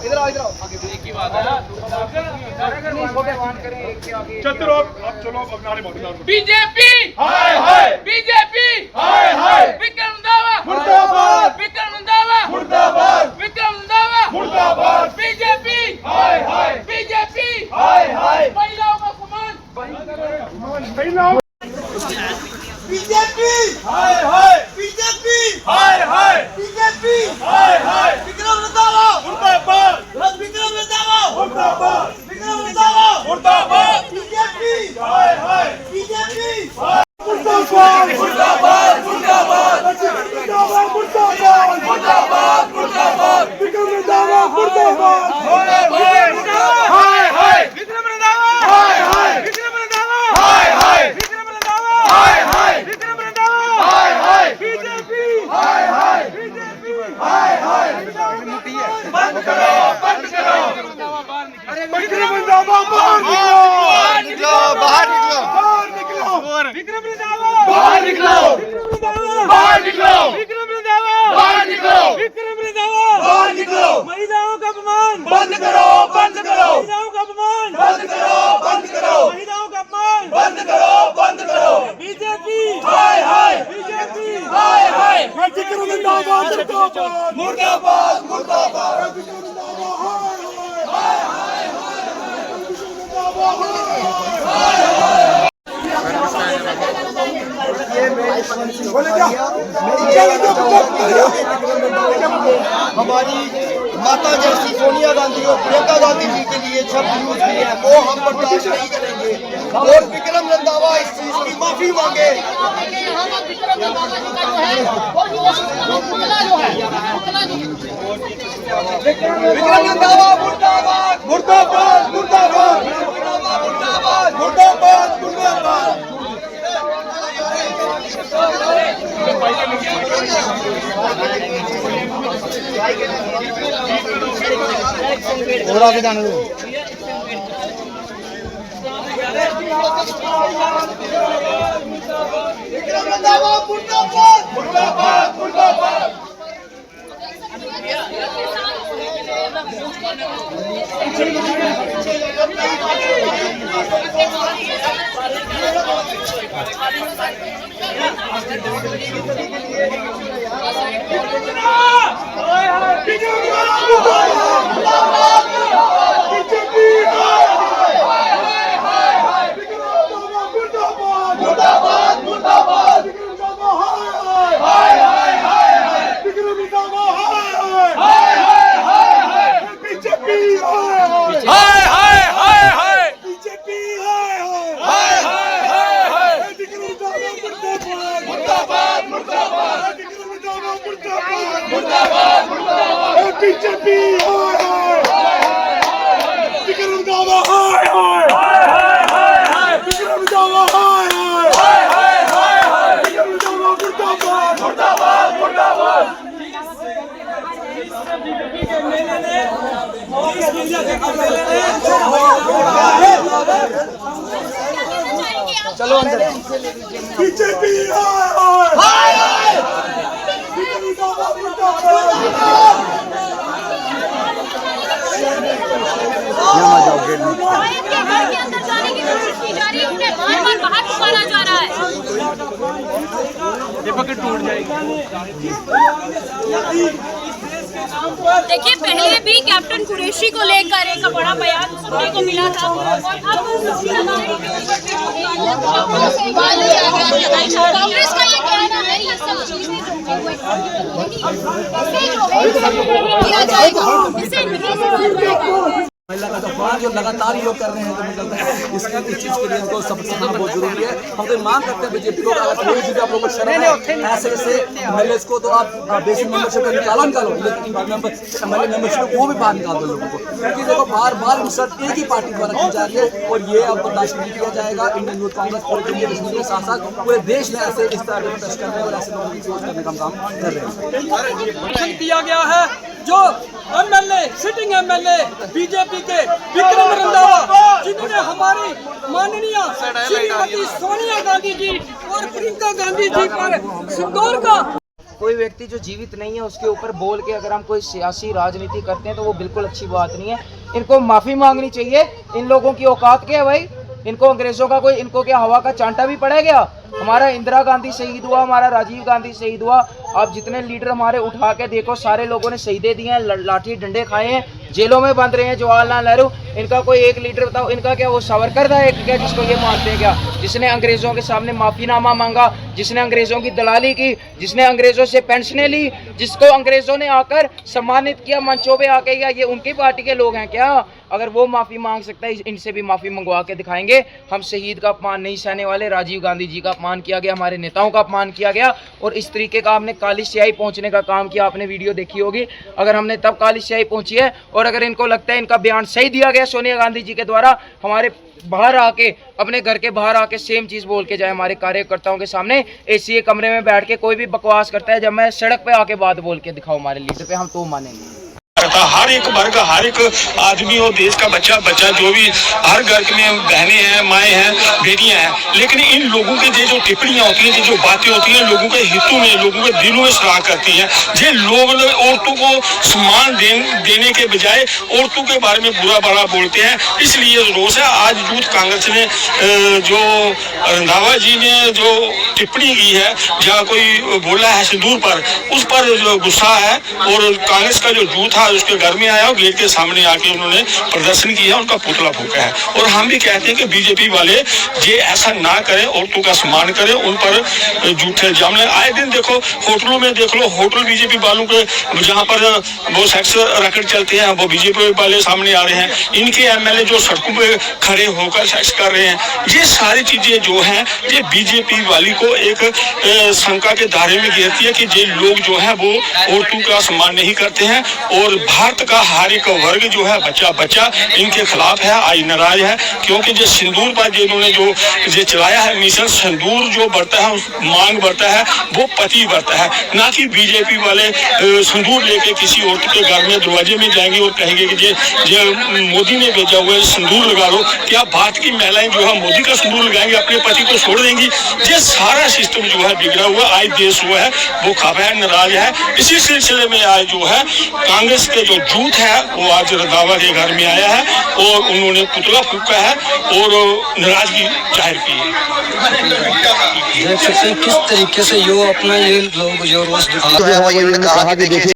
इधर आओ एक ही बात है। चलो अब नारे बीजेपी हाय हाय, बीजेपी हाय हाय, विक्रम रंधावा मुर्दाबाद, विक्रम रंधावा मुर्दाबाद, विक्रम रंधावा मुर्दाबाद, बीजेपी हाय हाय, बीजेपी हाय हाय, महिलाओं का सम्मान, महिलाओं बीजेपी हाय हाय, बीजेपी हाय हाय, बीजेपी हाय हाय, विक्रम रंधावा मुर्दाबाद, विक्रम रंधावा मुर्दाबाद, विक्रम रंधावा मुर्दाबाद, बीजेपी हाय हाय, बीजेपी मुर्दाबाद मुर्दाबाद मुर्दाबाद मुर्दाबाद मुर्दाबाद मुर्दाबाद, विक्रम रंधावा मुर्दाबाद मुर्दाबाद, हाय हाय, विक्रम रंधावा हाय हाय, विक्रम रंधावा हाय हाय, विक्रम रंधावा हाय हाय, विक्रम रंधावा हाय हाय, बीजेपी हाय हाय, बीजेपी हाय हाय, बंद करो बंद करो, अरे विक्रम रंधावा बाहर निकलो, बाहर निकलो, बाहर निकलो, विक्रम रंधावा बाहर निकलो, बाहर निकलो, विक्रम रंधावा बाहर निकलो, विक्रम रंधावा बाहर निकलो, महिलाओं का अपमान बंद करो, बंद करो, महिलाओं का अपमान बंद करो, बंद करो, महिलाओं का अपमान बंद करो, बंद करो, बीजेपी हाय हाय, बीजेपी हाय हाय, विक्रम रंधावा मुर्दाबाद मुर्दाबाद मुर्दाबाद, विक्रम रंधावा हाय हाय हाय हाय, हमारी माता जैसी सोनिया गांधी और प्रियंका गांधी जी के लिए शब्द यूज किए हैं वो हम बर्दाश्त नहीं करेंगे और विक्रम रंधावा इस चीज की माफी मांगे। विक्रम रंधावा मुर्दाबाद मुर्दाबाद मुर्दाबाद मुर्दाबाद मुर्दाबाद मुर्दाबाद, और आगे जाने दो। विक्रम रंधावा मुर्दाबाद मुर्दाबाद मुर्दाबाद, मुर्दाबाद मुर्दाबाद, हाय हाय हाय हाय, विक्रम रंधावा हाय हाय हाय हाय, बीजेपी हाय हाय हाय हाय हाय, बीजेपी हाय हाय हाय हाय, विक्रम रंधावा मुर्दाबाद मुर्दाबाद, विक्रम रंधावा मुर्दाबाद मुर्दाबाद मुर्दाबाद, बीजेपी हाय हाय, विक्रम रंधावा हाय हाय, विक्रम रंधावा हाय हाय, विक्रम रंधावा मुर्दाबाद मुर्दाबाद मुर्दाबाद। चलो अंदर, बीजेपी हाय हाय, विक्रम रंधावा मुर्दाबाद, यहाँ जाओगे घर के अंदर जाने की कोशिश की जा रही है, उन्हें बार-बार बाहर पुकारा जा रहा है। ये पकड़ टूट जाएगी। देखिए पहले भी कैप्टन कुरैशी को लेकर एक बड़ा बयान सुनने को मिला था और अब कांग्रेस का ये कहना है ये सब चीजें किया जाएगा, इसे महिला का जो अपमान जो लगातार योग कर रहे हैं तो मुझे लगता है इस चीज के लिए हमको सब समझना बहुत जरूरी है। हम तो मांग करते हैं बीजेपी को, अगर कोई चीज आप लोगों को शर्म है ऐसे एमएलए को तो आप बेसिक मेंबरशिप का निकालो, लेकिन एमएलए मेंबरशिप वो भी बाहर निकाल दो लोगों को, क्योंकि देखो बार बार इंसल्ट एक ही पार्टी द्वारा की जा रही है और ये अब बर्दाश्त नहीं किया जाएगा। इंडियन यूथ कांग्रेस पूरे जम्मू कश्मीर के साथ साथ पूरे देश में ऐसे इस तरह के प्रोटेस्ट कर रहे हैं और ऐसे लोगों की सोच करने का काम कर रहे हैं। किया गया है जो एमएलए सिटिंग एमएलए बीजेपी के विक्रम रंधावा जिन्होंने हमारी माननीय श्रीमती सोनिया गांधी जी और प्रियंका गांधी जी पर सिंदूर का कोई व्यक्ति जो जीवित नहीं है उसके ऊपर बोल के अगर हम कोई सियासी राजनीति करते हैं तो वो बिल्कुल अच्छी बात नहीं है। इनको माफ़ी मांगनी चाहिए। इन लोगों की औकात क्या है भाई? इनको अंग्रेज़ों का कोई, इनको क्या हवा का चांटा भी पड़ गया? हमारा इंदिरा गांधी शहीद हुआ, हमारा राजीव गांधी शहीद हुआ। आप जितने लीडर हमारे उठा के देखो, सारे लोगों ने शहीदे दिए हैं, लाठी डंडे खाए हैं, जेलों में बंद रहे हैं। जवाहरलाल नेहरू, इनका कोई एक लीडर बताओ, इनका क्या वो सावरकर था एक क्या जिसको ये मानते हैं क्या? जिसने अंग्रेज़ों के सामने माफ़ीनामा मांगा, जिसने अंग्रेज़ों की दलाली की, जिसने अंग्रेज़ों से पेंशनें ली, जिसको अंग्रेज़ों ने आकर सम्मानित किया मंचों पे आके, या ये उनकी पार्टी के लोग हैं क्या? अगर वो माफ़ी मांग सकता है, इनसे भी माफ़ी मंगवा के दिखाएंगे। हम शहीद का अपमान नहीं सहने वाले। राजीव गांधी जी का अपमान किया गया, हमारे नेताओं का अपमान किया गया, और इस तरीके का हमने काली स्याही पहुंचने का काम किया। आपने वीडियो देखी होगी। अगर हमने तब काली स्याही पहुंची है, और अगर इनको लगता है इनका बयान सही दिया गया सोनिया गांधी जी के द्वारा, हमारे बाहर आके, अपने घर के बाहर आके सेम चीज़ बोल के जाए हमारे कार्यकर्ताओं के सामने। एसी कमरे में बैठ के कोई भी बकवास करता है, जब मैं सड़क पे आके बात बोल के दिखाओ हमारे लीडर पे, हम तो मानेंगे। हर एक वर्ग, हर एक आदमी और देश का बच्चा जो भी, हर घर में बहनें हैं, माएँ हैं, बेटियां हैं, लेकिन इन लोगों की जो टिप्पणियां होती हैं, जो बातें होती हैं, लोगों के हितों में, लोगों के दिलों में सराह करती हैं। ये लोग औरतों को सम्मान देने के बजाय औरतों के बारे में बुरा भला बोलते हैं। इसलिए रोष है। आज यूथ कांग्रेस ने जो रंधावा जी ने जो टिप्पणी की है, जहाँ कोई बोला है सिंदूर पर, उस पर जो गुस्सा है, और कांग्रेस का जो यूथ था उसके घर में आया और गेट के सामने आके उन्होंने प्रदर्शन किया, उनका पुतला फूंका है। और हम भी कहते हैं कि बीजेपी वाले ये ऐसा ना करें, औरतों का सम्मान करें, उन पर झूठे इल्जाम लगाएं। आए दिन देखो होटलों में, देख लो होटल बीजेपी वालों के, जहाँ पर वो सेक्स रैकेट चलते हैं, वो बीजेपी वाले सामने आ रहे हैं। इनके एमएलए जो सड़कों पे खड़े होकर सेक्स कर रहे हैं, ये सारी चीजें जो हैं, ये बीजेपी वाली को एक शंका के दायरे में घेरती है कि ये लोग जो है वो औरतों का सम्मान नहीं करते हैं। और भारत का हर एक वर्ग जो है, बच्चा इनके खिलाफ है, आई नाराज है। क्योंकि जो सिंदूर पर जिन्होंने जो चलाया है मिशन, सिंदूर जो बढ़ता है, मांग बढ़ता है, वो पति बढ़ता है, ना कि बीजेपी वाले सिंदूर लेके किसी औरत के घर में दरवाजे में जाएंगे और कहेंगे कि ये मोदी ने भेजा हुआ है, सिंदूर लगा लो। क्या बात की महिलाएं जो है मोदी का सिंदूर लगाएंगे, अपने पति को छोड़ देंगी? ये सारा सिस्टम जो है बिगड़ा हुआ, आज देश हुआ है वो खफा है, नाराज है। इसी सिलसिले में आज जो है कांग्रेस के जो जूथ है वो आज रंधावा के घर में आया है और उन्होंने पुतला फूंका है और नाराजगी जाहिर की है। देख सकते हैं किस तरीके से यो अपना ये लोग जो रोज दिखा